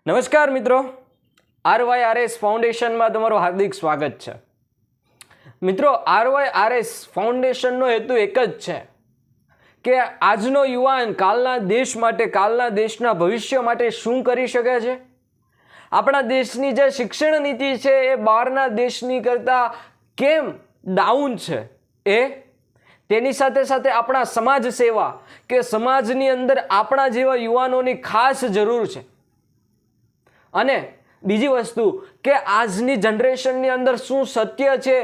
નમસ્કાર મિત્રો, RYRS ફાઉન્ડેશનમાં તમારું હાર્દિક સ્વાગત છે. મિત્રો, RYRS ફાઉન્ડેશનનો હેતુ એક જ છે કે આજનો યુવાન કાલના દેશ માટે, કાલના દેશના ભવિષ્ય માટે શું કરી શકે છે. આપણા દેશની જે શિક્ષણ નીતિ છે એ બહારના દેશની કરતાં કેમ ડાઉન છે, તેની સાથે સાથે આપણા સમાજ સેવા કે સમાજની અંદર આપણા જેવા યુવાનોની ખાસ જરૂર છે. અને બીજી વસ્તુ કે આજની જનરેશનની અંદર શું સત્ય છે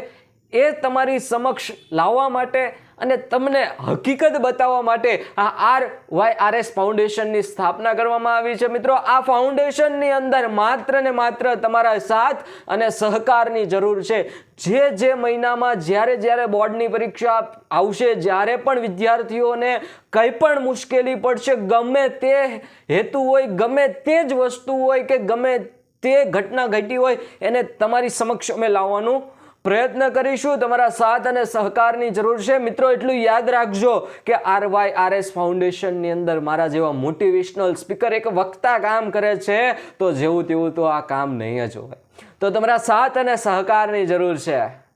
એ તમારી સમક્ષ લાવવા માટે અને તમને હકીકત બતાવવા માટે આ RYRS ફાઉન્ડેશનની સ્થાપના કરવામાં આવી છે. મિત્રો, આ ફાઉન્ડેશનની અંદર માત્ર ને માત્ર તમારા સાથ અને સહકારની જરૂર છે. જે મહિનામાં જ્યારે બોર્ડની પરીક્ષા આવશે, જ્યારે પણ વિદ્યાર્થીઓને કંઈ પણ મુશ્કેલી પડશે, ગમે તે હેતુ હોય, ગમે તે જ વસ્તુ હોય કે ગમે તે ઘટના ઘટી હોય, એને તમારી સમક્ષ અમે લાવવાનું પ્રયત્ન કરીશું. તમારા સાથ અને સહકારની જરૂર છે. મિત્રો, એટલું યાદ રાખજો કે RYRS ફાઉન્ડેશનની અંદર મારા જેવા મોટિવેશનલ સ્પીકર, એક વક્તા કામ કરે છે તો જેવું તેવું તો આ કામ નહીં જ હોય. તો તમારા સાથ અને સહકારની જરૂર છે.